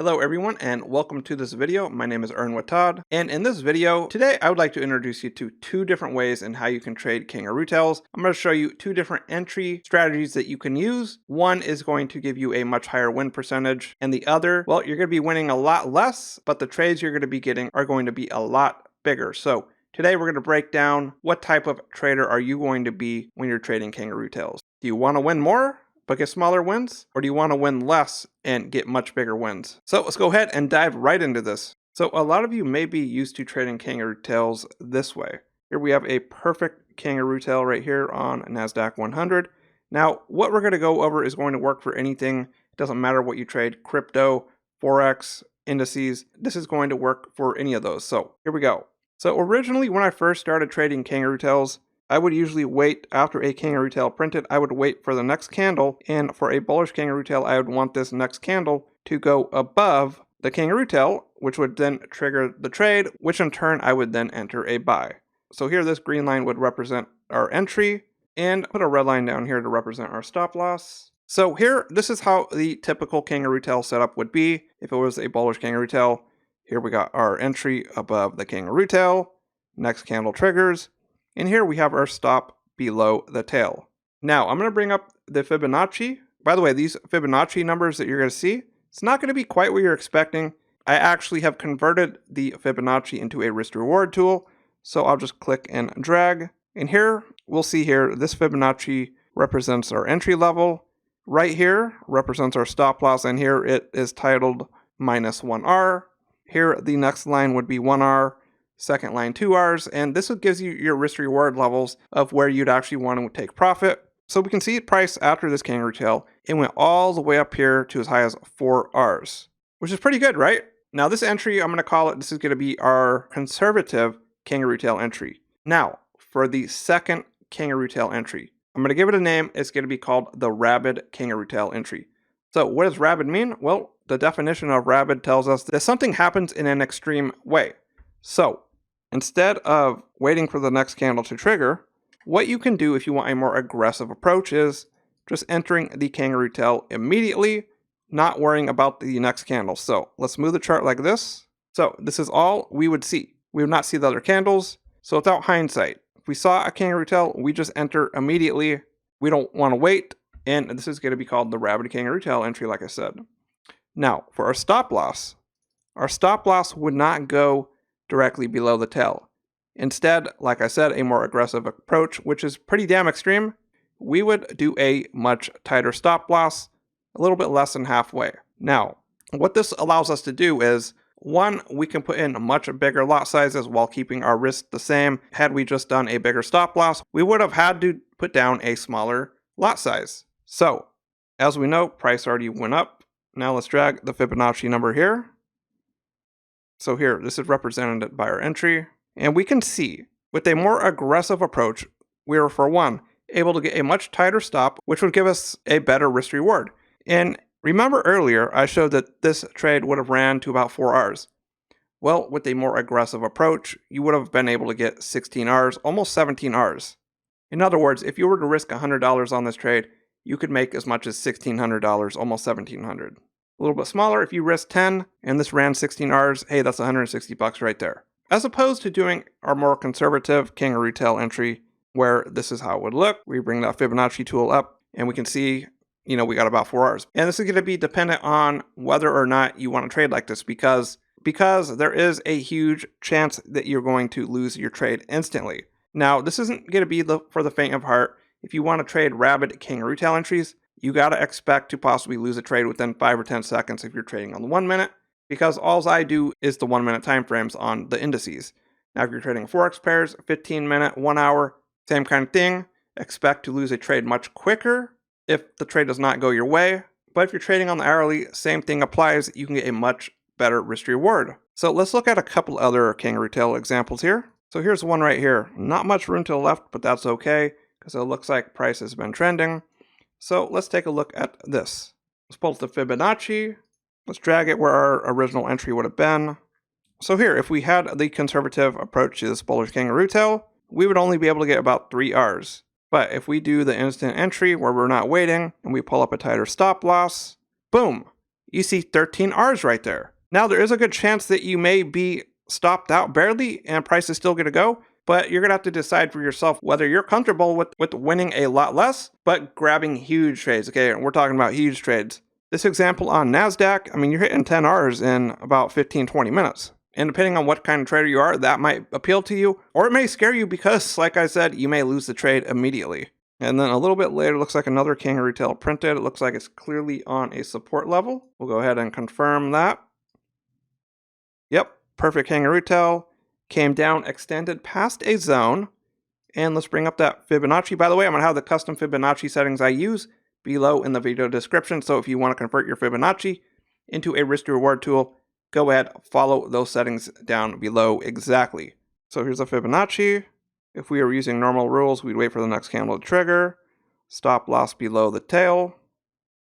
Hello everyone and welcome to this video. My name is Todd, and in this video today I would like to introduce you to two different ways in how you can trade Kangaroo Tails. I'm going to show you two different entry strategies that you can use. One is going to give you a much higher win percentage, and the other, well, you're going to be winning a lot less, but the trades you're going to be getting are going to be a lot bigger. So today we're going to break down what type of trader are you going to be when you're trading Kangaroo Tails. Do you want to win more but get smaller wins? Or do you want to win less and get much bigger wins? So let's go ahead and dive right into this. So a lot of you may be used to trading Kangaroo Tails this way. Here we have a perfect Kangaroo Tail right here on NASDAQ 100. Now what we're going to go over is going to work for anything. It doesn't matter what you trade, crypto, Forex, indices. This is going to work for any of those. So here we go. So originally when I first started trading Kangaroo Tails, I would usually wait after a Kangaroo Tail printed. I would wait for the next candle, and for a bullish Kangaroo Tail, I would want this next candle to go above the Kangaroo Tail, which would then trigger the trade, which in turn I would then enter a buy. So here this green line would represent our entry, and put a red line down here to represent our stop loss. So here, this is how the typical Kangaroo Tail setup would be if it was a bullish Kangaroo Tail. Here we got our entry above the Kangaroo Tail, next candle triggers, and here we have our stop below the tail. Now I'm going to bring up the Fibonacci. By the way, these Fibonacci numbers that you're going to see, it's not going to be quite what you're expecting. I actually have converted the Fibonacci into a risk reward tool. So I'll just click and drag. And here we'll see here, this Fibonacci represents our entry level. Right here represents our stop loss. And here it is titled -1R. Here the next line would be 1R. Second line 2Rs, and this gives you your risk reward levels of where you'd actually want to take profit. So we can see price after this Kangaroo Tail, it went all the way up here to as high as 4Rs, which is pretty good, right? Now this entry, I'm going to call it, this is going to be our conservative Kangaroo Tail entry. Now for the second Kangaroo Tail entry, I'm going to give it a name. It's going to be called the Rabid Kangaroo Tail entry. So what does rabid mean? Well, the definition of rabid tells us that something happens in an extreme way. So instead of waiting for the next candle to trigger, what you can do if you want a more aggressive approach is just entering the Kangaroo Tail immediately, not worrying about the next candle. So let's move the chart like this. So this is all we would see. We would not see the other candles. So without hindsight, if we saw a Kangaroo Tail, we just enter immediately. We don't want to wait. And this is going to be called the Rabid Kangaroo Tail entry, like I said. Now for our stop loss would not go directly below the tail. Instead, like I said, a more aggressive approach, which is pretty damn extreme, we would do a much tighter stop loss, a little bit less than halfway. Now, what this allows us to do is, one, we can put in much bigger lot sizes while keeping our risk the same. Had we just done a bigger stop loss, we would have had to put down a smaller lot size. So, as we know, price already went up. Now let's drag the Fibonacci number here. So here, this is represented by our entry, and we can see with a more aggressive approach, we are, for one, able to get a much tighter stop, which would give us a better risk reward. And remember earlier, I showed that this trade would have ran to about 4Rs. Well, with a more aggressive approach, you would have been able to get 16Rs, almost 17Rs. In other words, if you were to risk $100 on this trade, you could make as much as $1,600, almost $1,700. A little bit smaller, if you risk 10 and this ran 16Rs, hey, that's 160 bucks right there. As opposed to doing our more conservative Kangaroo Tail entry, where this is how it would look. We bring that Fibonacci tool up and we can see, we got about 4Rs. And this is going to be dependent on whether or not you want to trade like this, because there is a huge chance that you're going to lose your trade instantly. Now, this isn't going to be for the faint of heart. If you want to trade Rabid Kangaroo Tail entries, you got to expect to possibly lose a trade within 5 or 10 seconds if you're trading on the 1 minute, because all I do is the 1 minute time frames on the indices. Now, if you're trading Forex pairs, 15 minute, 1 hour, same kind of thing. Expect to lose a trade much quicker if the trade does not go your way. But if you're trading on the hourly, same thing applies. You can get a much better risk reward. So let's look at a couple other Kangaroo Tail examples here. So here's one right here. Not much room to the left, but that's okay, because it looks like price has been trending. So let's take a look at this. Let's pull up the Fibonacci. Let's drag it where our original entry would have been. So here, if we had the conservative approach to this bullish Kangaroo Tail, we would only be able to get about 3Rs. But if we do the instant entry where we're not waiting and we pull up a tighter stop loss, boom, you see 13 R's right there. Now there is a good chance that you may be stopped out barely and price is still going to go, but you're going to have to decide for yourself whether you're comfortable with winning a lot less, but grabbing huge trades. Okay, we're talking about huge trades. This example on NASDAQ, I mean, you're hitting 10 R's in about 15-20 minutes. And depending on what kind of trader you are, that might appeal to you, or it may scare you because, like I said, you may lose the trade immediately. And then a little bit later, looks like another Kangaroo Tail printed. It looks like it's clearly on a support level. We'll go ahead and confirm that. Yep, perfect Kangaroo Tail. Came down, extended past a zone. And let's bring up that Fibonacci. By the way, I'm going to have the custom Fibonacci settings I use below in the video description. So if you want to convert your Fibonacci into a risk to reward tool, go ahead, follow those settings down below exactly. So here's a Fibonacci. If we were using normal rules, we'd wait for the next candle to trigger. Stop loss below the tail.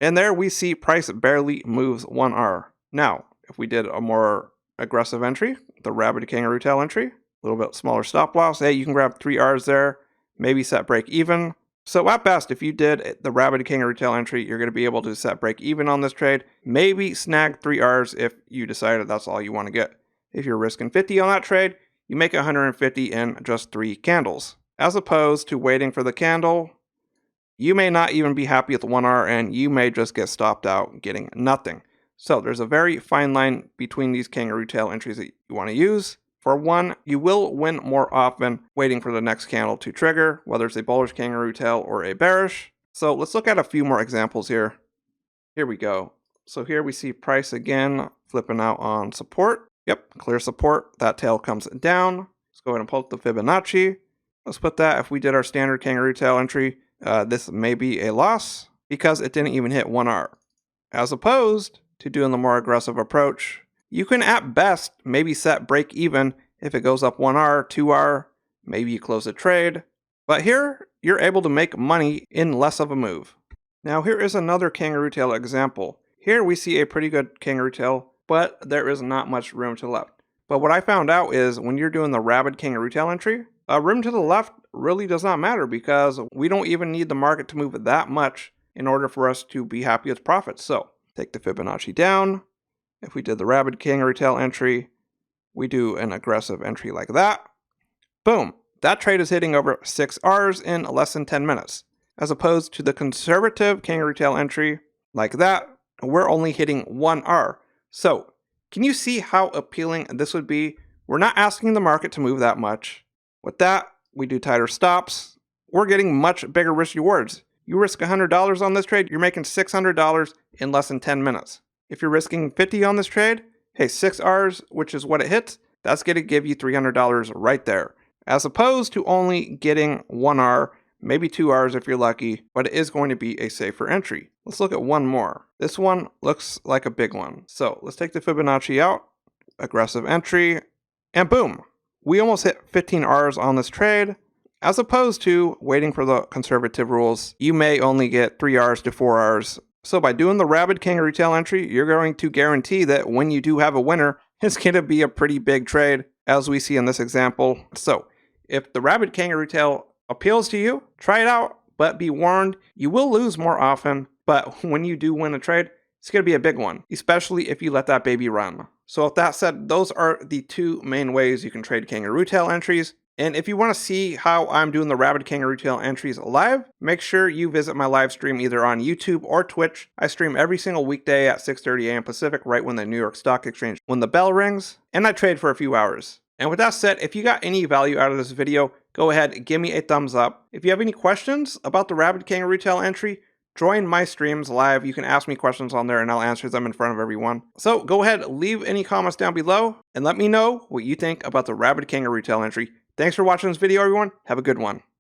And there we see price barely moves 1 R. Now, if we did a more aggressive entry, the Rabid Kangaroo Tail entry, a little bit smaller stop loss, hey, you can grab 3 R's there, maybe set break even. So at best, if you did the Rabid Kangaroo Tail entry, you're going to be able to set break even on this trade, maybe snag 3 R's if you decided that's all you want to get. If you're risking 50 on that trade, you make 150 in just 3 candles. As opposed to waiting for the candle, you may not even be happy with 1 R and you may just get stopped out getting nothing. So there's a very fine line between these Kangaroo Tail entries that you want to use. For one, you will win more often waiting for the next candle to trigger, whether it's a bullish Kangaroo Tail or a bearish. So let's look at a few more examples here. Here we go. So here we see price again flipping out on support. Yep, clear support. That tail comes down. Let's go ahead and pull up the Fibonacci. Let's put that, if we did our standard Kangaroo Tail entry, this may be a loss because it didn't even hit 1 R. As opposed to doing the more aggressive approach, you can at best maybe set break even if it goes up 1 R, 2 R, maybe you close the trade. But here, you're able to make money in less of a move. Now here is another Kangaroo Tail example. Here we see a pretty good Kangaroo Tail, but there is not much room to the left. But what I found out is when you're doing the Rabid Kangaroo Tail entry, room to the left really does not matter because we don't even need the market to move that much in order for us to be happy with profits. So take the Fibonacci down. If we did the Rabid Kangaroo Tail entry, we do an aggressive entry like that. Boom, that trade is hitting over 6 R's in less than 10 minutes. As opposed to the conservative Kangaroo Tail entry like that, we're only hitting 1 R. So, can you see how appealing this would be? We're not asking the market to move that much. With that, we do tighter stops. We're getting much bigger risk rewards. You risk $100 on this trade, you're making $600 in less than 10 minutes. If you're risking 50 on this trade, hey, 6 R's, which is what it hits, that's going to give you $300 right there. As opposed to only getting 1 R, maybe 2 R's if you're lucky, but it is going to be a safer entry. Let's look at one more. This one looks like a big one. So let's take the Fibonacci out, aggressive entry, and boom, we almost hit 15 R's on this trade. As opposed to waiting for the conservative rules, you may only get 3 R's to 4 R's. So by doing the Rabid Kangaroo Tail entry, you're going to guarantee that when you do have a winner, it's going to be a pretty big trade, as we see in this example. So if the Rabid Kangaroo Tail appeals to you, try it out, but be warned, you will lose more often, but when you do win a trade, it's going to be a big one, especially if you let that baby run. So with that said, those are the 2 main ways you can trade Kangaroo Tail entries. And if you want to see how I'm doing the Rabid Kangaroo Tail entries live, make sure you visit my live stream either on YouTube or Twitch. I stream every single weekday at 6:30 a.m. Pacific, right when the New York Stock Exchange, when the bell rings, and I trade for a few hours. And with that said, if you got any value out of this video, go ahead and give me a thumbs up. If you have any questions about the Rabid Kangaroo Tail entry, join my streams live. You can ask me questions on there and I'll answer them in front of everyone. So go ahead, leave any comments down below and let me know what you think about the Rabid Kangaroo Tail entry. Thanks for watching this video, everyone. Have a good one.